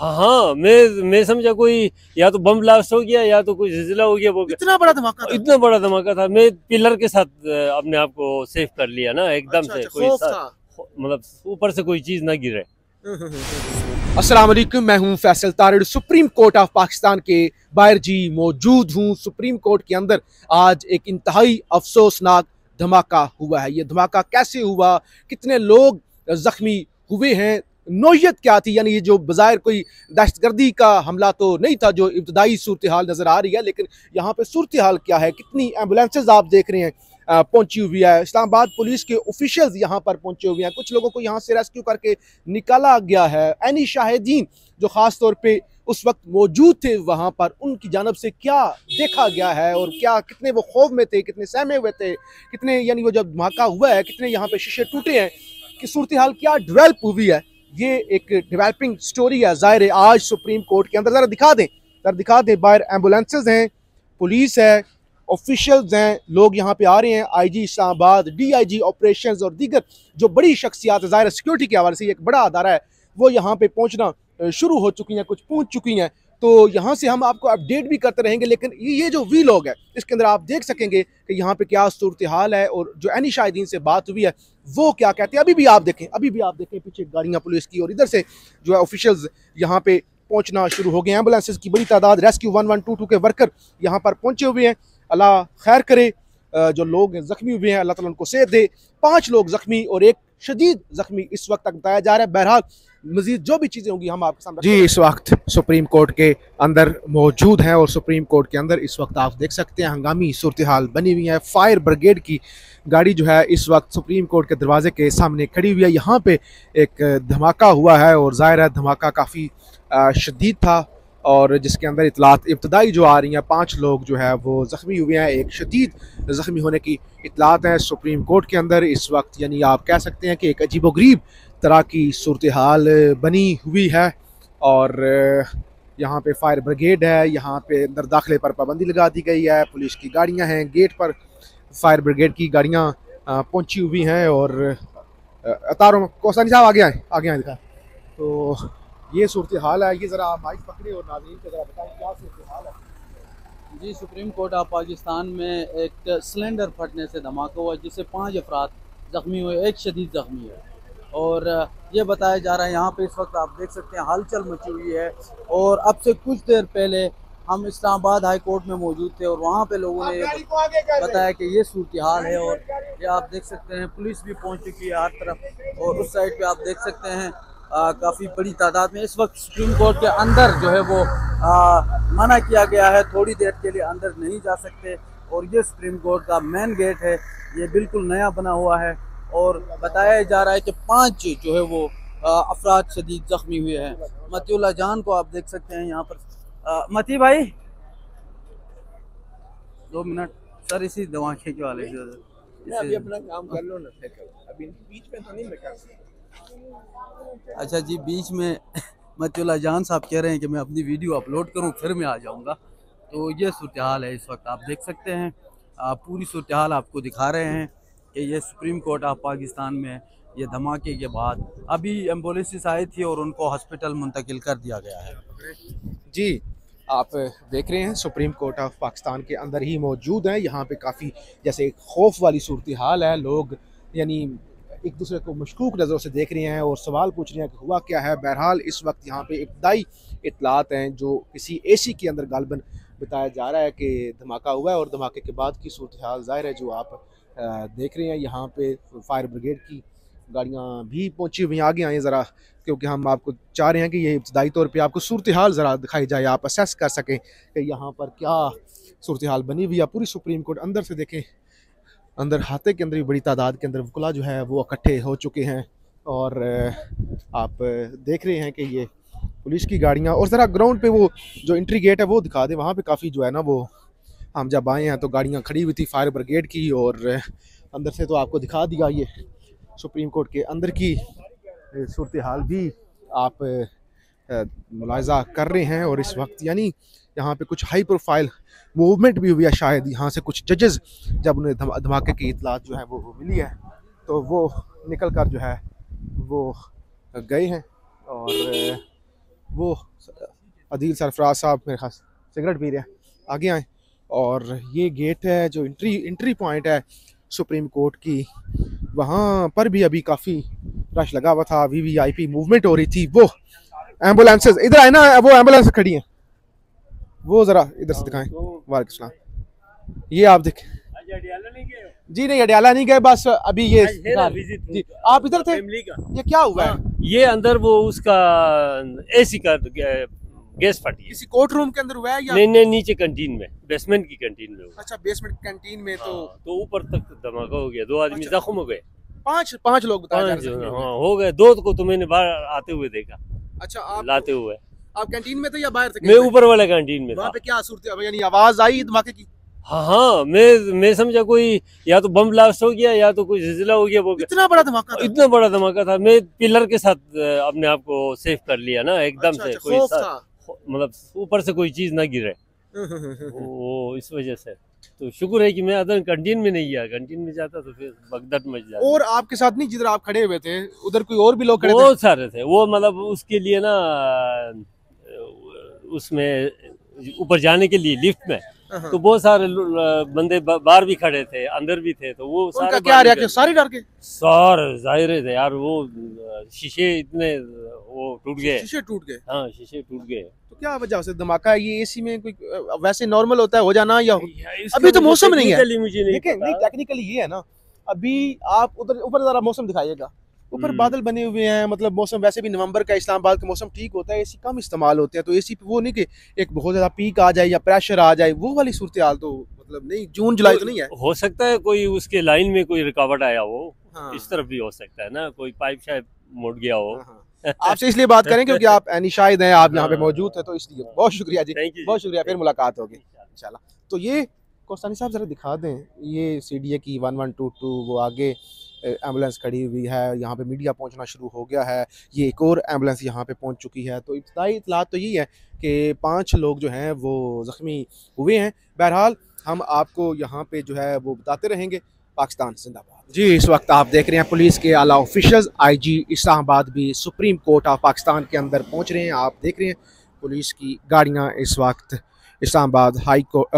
हाँ हाँ, मैं समझा कोई या तो बम ब्लास्ट हो गया या तो कोई जिलजिला हो गया। वो इतना बड़ा धमाका था? इतना बड़ा धमाका था, मैं पिलर के साथ अपने आप को सेव कर लिया ना एकदम अच्छा से। अच्छा, कोई खौफ था। मतलब ऊपर से कोई चीज ना गिरे। अस्सलाम वालेकुम, मैं हूं फैसल तारिड़। सुप्रीम कोर्ट ऑफ पाकिस्तान के बाहर जी मौजूद हूं। सुप्रीम कोर्ट के अंदर आज एक इंतहाई अफसोसनाक धमाका हुआ है। ये धमाका कैसे हुआ, कितने लोग जख्मी हुए हैं, नौयत क्या थी, यानी ये जो बज़ाहिर कोई दहशतगर्दी का हमला तो नहीं था जो इब्तदाई सूरत हाल नज़र आ रही है, लेकिन यहाँ पे सूरत हाल क्या है, कितनी एम्बुलेंसेज आप देख रहे हैं पहुंची हुई है। इस्लामाबाद पुलिस के ऑफिशियल्स यहाँ पर पहुंचे हुए हैं, कुछ लोगों को यहाँ से रेस्क्यू करके निकाला गया है। एनी शाहिदीन जो खास तौर पे उस वक्त मौजूद थे वहां पर, उनकी जानब से क्या देखा गया है और क्या, कितने वो खौफ में थे, कितने सहमे हुए थे, कितने, यानी वो जब धमाका हुआ है कितने यहाँ पे शीशे टूटे हैं, कि सूरत हाल क्या डेवलप हुई है। ये एक डेवलपिंग स्टोरी है। जाहिर है आज सुप्रीम कोर्ट के अंदर जरा दिखा दें बाहर एम्बुलेंसेज हैं, पुलिस है, ऑफिशियल्स हैं, लोग यहाँ पे आ रहे हैं। आईजी इस्लामाबाद, डीआईजी ऑपरेशंस और दीगर जो बड़ी शख्सियात, ज़ाहिर सिक्योरिटी के हवाले से एक बड़ा अदारा है, वो यहाँ पे पहुँचना शुरू हो चुकी हैं, कुछ पहुँच चुकी हैं। तो यहाँ से हम आपको अपडेट भी करते रहेंगे, लेकिन ये जो वी लॉग है इसके अंदर आप देख सकेंगे कि यहाँ पे क्या सूरत हाल है और जो एनी शाहिदीन से बात हुई है वो क्या कहते हैं। अभी भी आप देखें पीछे गाड़ियाँ पुलिस की, और इधर से जो है ऑफिशियल्स यहाँ पे पहुँचना शुरू हो गए। एम्बुलेंसेज की बड़ी तादाद, रेस्क्यू 1122 के वर्कर यहाँ पर पहुँचे हुए हैं। अल्लाह खैर करे, जो लोग जख्मी हुए हैं अल्लाह ताला उनको सेहत दे। 5 लोग जख्मी और एक शदीद जख्मी इस वक्त तक बताया जा रहा है। बहरहाल मजीद जो भी चीज़ें होंगी हम आपके सामने जी। इस वक्त सुप्रीम कोर्ट के अंदर मौजूद हैं और सुप्रीम कोर्ट के अंदर इस वक्त आप देख सकते हैं हंगामी सूरत हाल बनी हुई है। फायर ब्रिगेड की गाड़ी जो है इस वक्त सुप्रीम कोर्ट के दरवाजे के सामने खड़ी हुई है। यहाँ पे एक धमाका हुआ है और जाहिर है धमाका काफ़ी शदीद था, और जिसके अंदर इतलात इब्तदाई जो आ रही हैं 5 लोग जो है वो ज़ख्मी हुए हैं, एक शदीद ज़ख्मी होने की इतलात हैं सुप्रीम कोर्ट के अंदर इस वक्त। यानी आप कह सकते हैं कि एक अजीबोगरीब तरह की सूरत हाल बनी हुई है। और यहाँ पे फायर ब्रिगेड है, यहाँ पे अंदर दाखिले पर पाबंदी लगा दी गई है, पुलिस की गाड़ियाँ हैं, गेट पर फायर ब्रिगेड की गाड़ियाँ पहुँची हुई हैं। और अतारों कोसानी साहब आगे आए दिखा। तो ये सूरत हाल है। ये ज़रा माइक पकड़े और नाज़रीन को ज़रा बताएं क्या सूरत हाल है। जी, सुप्रीम कोर्ट ऑफ पाकिस्तान में एक सिलेंडर फटने से धमाका हुआ जिससे 5 अफराद ज़ख्मी हुए, एक शदीद ज़ख्मी है। और ये बताया जा रहा है यहाँ पे इस वक्त आप देख सकते हैं हलचल मची हुई है। और अब से कुछ देर पहले हम इस्लामाबाद हाई कोर्ट में मौजूद थे और वहाँ पे लोगों ने बताया कि ये सूरत हाल है। और ये आप देख सकते हैं पुलिस भी पहुँच चुकी है हर तरफ, और उस साइड पे आप देख सकते हैं काफ़ी बड़ी तादाद में। इस वक्त सुप्रीम कोर्ट के अंदर जो है वो मना किया गया है, थोड़ी देर के लिए अंदर नहीं जा सकते। और ये सुप्रीम कोर्ट का मेन गेट है, ये बिल्कुल नया बना हुआ है। और बताया जा रहा है कि 5 जो है वो अफराद शदीद ज़ख्मी हुए हैं। मतीउल्लाह जान को आप देख सकते हैं यहाँ पर। मती भाई 2 मिनट सर, इसी धमाके के वाले से अभी अपना काम कर लो ना, अभी बीच में तो नहीं मैं कर सकता। अच्छा जी, बीच में मतीउल्लाह जान साहब कह रहे हैं कि मैं अपनी वीडियो अपलोड करूं फिर मैं आ जाऊंगा। तो ये सूरत हाल है इस वक्त आप देख सकते हैं। पूरी सूरत हाल आपको दिखा रहे हैं कि ये सुप्रीम कोर्ट ऑफ पाकिस्तान में ये धमाके के बाद अभी एम्बुलेंसेस आई थी और उनको हॉस्पिटल मुंतकिल कर दिया गया है। जी, आप देख रहे हैं सुप्रीम कोर्ट ऑफ पाकिस्तान के अंदर ही मौजूद हैं। यहाँ पे काफ़ी जैसे खौफ वाली सूरत हाल है, लोग यानी एक दूसरे को मशकूक नज़रों से देख रहे हैं और सवाल पूछ रहे हैं कि हुआ क्या है। बहरहाल इस वक्त यहाँ पे इब्तदाई इतलात हैं जो किसी एसी के अंदर गालबन बताया जा रहा है कि धमाका हुआ है, और धमाके के बाद की सूरत हाल ज़ाहिर है जो आप देख रहे हैं। यहाँ पे फायर ब्रिगेड की गाड़ियाँ भी पहुँची हुई हैं। आगे आए ज़रा, क्योंकि हम आपको चाह रहे हैं कि ये इब्तदाई तौर पे आपको सूरत हाल ज़रा दिखाई जाए, आप असेस कर सकें कि यहाँ पर क्या सूरत हाल बनी हुई है। पूरी सुप्रीम कोर्ट अंदर से देखें, अंदर हाथे के अंदर भी बड़ी तादाद के अंदर वकला जो है वो इकट्ठे हो चुके हैं। और आप देख रहे हैं कि ये पुलिस की गाड़ियाँ, और ज़रा ग्राउंड पे वो जो एंट्री गेट है वो दिखा दें। वहाँ पे काफ़ी जो है ना वो, हम जब आए हैं तो गाड़ियाँ खड़ी हुई थी फायर ब्रिगेड की, और अंदर से तो आपको दिखा दिया। ये सुप्रीम कोर्ट के अंदर की सूरत हाल भी आप मुलाहिज़ा कर रहे हैं। और इस वक्त यानी यहाँ पे कुछ हाई प्रोफाइल मूवमेंट भी हुई है, शायद यहाँ से कुछ जजेस जब उन्हें धमाके की इतलात जो है वो मिली है तो वो निकल कर जो है वो गए हैं, और वो अदील सरफराज साहब मेरे खास सिगरेट पी रहे हैं, आगे आए। और ये गेट है जो एंट्री पॉइंट है सुप्रीम कोर्ट की, वहाँ पर भी अभी काफ़ी रश लगा हुआ था, वीवीआईपी मूवमेंट हो रही थी। वो एम्बुलेंसेज इधर आए ना, वो एम्बुलेंस खड़ी हैं, वो ज़रा इधर से दिखाएं। वालेकुम सलाम, ये आप देखें जी। नहीं अडियाला नहीं गए, बस अभी ये जी आप इधर थे। ये क्या हुआ है? ये अंदर वो उसका एसी का गैस फटी है। किसी कोर्ट रूम के अंदर हुआ है या नहीं, नीचे कैंटीन में, बेसमेंट की कैंटीन में हुआ। अच्छा, बेसमेंट कैंटीन में। तो ऊपर तक धमाका हो गया, 2 आदमी अच्छा। जख्म हो गए। पांच लोग बताए जा रहे हैं। हाँ हो गए, 2 को तो मैंने बाहर आते हुए देखा। अच्छा, आप लाते हुए। आप कैंटीन में थे या बाहर थे? मैं ऊपर वाला कैंटीन में था। वहाँ पे क्या सूरत, यानी आवाज आई धमाके की? हाँ, मैं समझा कोई या तो बम ब्लास्ट हो गया या तो कोई जिलजिला हो गया। वो इतना बड़ा धमाका था? इतना बड़ा धमाका था, मैं पिलर के साथ अपने आप को सेव कर लिया ना एकदम से। कोई मतलब ऊपर से कोई चीज ना गिरे वो, इस वजह से। तो शुक्र है कि मैं अदर कैंटीन में नहीं गया, कैंटीन में जाता तो फिर भगदड़ मच जाती। और आपके साथ नहीं, जिधर आप खड़े हुए थे उधर कोई और भी लोग खड़े थे? बहुत सारे थे वो, मतलब उसके लिए ना उसमें ऊपर जाने के लिए लिफ्ट में तो बहुत सारे बंदे बाहर भी खड़े थे, अंदर भी थे। तो वो उनका क्या रिएक्शन? सारे डर के? सारे जाहिर थे यार, वो शीशे इतने वो टूट गए। शीशे टूट गए? हाँ, शीशे टूट गए। तो क्या वजह से धमाका है? ये एसी में कोई वैसे नॉर्मल होता है हो जाना, या अभी तो मौसम नहीं है? मुझे नहीं नहीं, टेक्निकली ये है ना, अभी आप उधर ऊपर जरा मौसम दिखाइएगा, ऊपर बादल बने हुए हैं, मतलब मौसम वैसे भी नवंबर का इस्लामाबाद का मौसम ठीक होता है, एसी कम इस्तेमाल होते हैं। तो एसी पे वो नहीं कि एक बहुत ज्यादा पीक आ जाए या प्रेशर आ जाए, वो वाली सूरत हाल तो मतलब नहीं, जून जुलाई तो नहीं है। हो सकता है कोई उसके लाइन में कोई रुकावट आया हो। हाँ। इस तरफ भी हो सकता है ना, कोई पाइप शायद मुड़ गया हो। आपसे इसलिए बात करें क्योंकि आप एनी शाहिद हैं, आप यहाँ पे मौजूद हैं, तो इसलिए बहुत शुक्रिया जी, बहुत शुक्रिया। फिर मुलाकात होगी इंशाल्लाह। तो ये कोस्तानी साहब जरा दिखा दें, ये CDA की 1122, वो आगे एम्बुलेंस खड़ी हुई है, यहाँ पे मीडिया पहुँचना शुरू हो गया है। ये एक और एम्बुलेंस यहाँ पे पहुँच चुकी है। तो इब्तदाई इतलात तो यही है कि 5 लोग जो हैं वो ज़ख्मी हुए हैं। बहरहाल हम आपको यहाँ पे जो है वो बताते रहेंगे। पाकिस्तान जिंदाबाद जी। इस वक्त आप देख रहे हैं पुलिस के आला ऑफिशल्स IG इस्लामाबाद भी सुप्रीम कोर्ट ऑफ पाकिस्तान के अंदर पहुँच रहे हैं। आप देख रहे हैं पुलिस की गाड़ियाँ इस वक्त इस्लामाबाद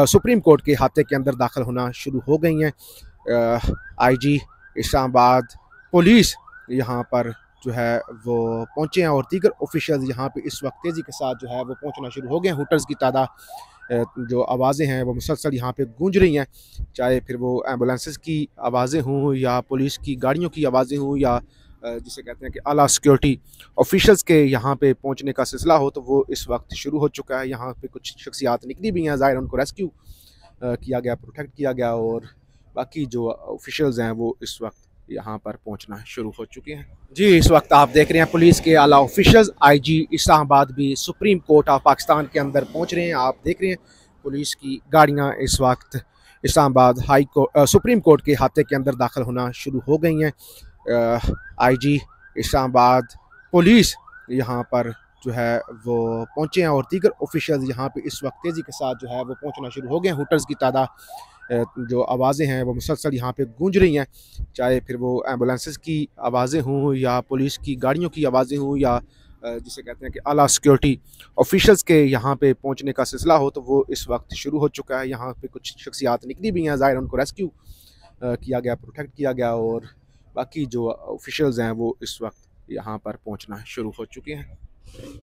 सुप्रीम कोर्ट के अहाते के अंदर दाखिल होना शुरू हो गई हैं। IG इस्लामाबाद पुलिस यहाँ पर जो है वो पहुँचे हैं और दीगर ऑफिशियल्स यहाँ पे इस वक्त तेज़ी के साथ जो है वो पहुँचना शुरू हो गए हैं। हुटर्स की तादाद जो आवाज़ें हैं वो मुसलसल यहाँ पे गूंज रही हैं, चाहे फिर वो एम्बुलेंसेस की आवाज़ें हों या पुलिस की गाड़ियों की आवाज़ें हों या जिसे कहते हैं कि आला सिक्योरिटी ऑफिशियल्स के यहाँ पे पहुँचने का सिलसिला हो, तो वो इस वक्त शुरू हो चुका है। यहाँ पे कुछ शख्सियात निकली भी हैं, ज़ाहिर उनको रेस्क्यू किया गया, प्रोटेक्ट किया गया, और बाकी जो ऑफिशियल्स हैं वो इस वक्त यहाँ पर पहुँचना शुरू हो चुके हैं जी। इस वक्त आप देख रहे हैं पुलिस के आला ऑफिशियल्स IG इस्लामाबाद भी सुप्रीम कोर्ट ऑफ पाकिस्तान के अंदर पहुँच रहे हैं। आप देख रहे हैं पुलिस की गाड़ियाँ इस वक्त इस्लामाबाद सुप्रीम कोर्ट के अहाते के अंदर दाखिल होना शुरू हो गई हैं। IG इस्लामाबाद पुलिस यहाँ पर जो है वो पहुँचे हैं और दीगर ऑफिशियल्स यहाँ पे इस वक्त तेज़ी के साथ जो है वो पहुँचना शुरू हो गए हैं। हुटर्स की तादाद जो आवाज़ें हैं वो मुसलसल यहाँ पे गूंज रही हैं, चाहे फिर वो एम्बुलेंसेस की आवाज़ें हों या पुलिस की गाड़ियों की आवाज़ें हों या जिसे कहते हैं कि आला सिक्योरिटी ऑफिशियल्स के यहाँ पे पहुँचने का सिलसिला हो, तो वो इस वक्त शुरू हो चुका है। यहाँ पे कुछ शख्सियात निकली भी हैं, ज़ाहिर उनको रेस्क्यू किया गया, प्रोटेक्ट किया गया, और बाकी जो ऑफिशियल्स हैं वो इस वक्त यहाँ पर पहुँचना शुरू हो चुके हैं।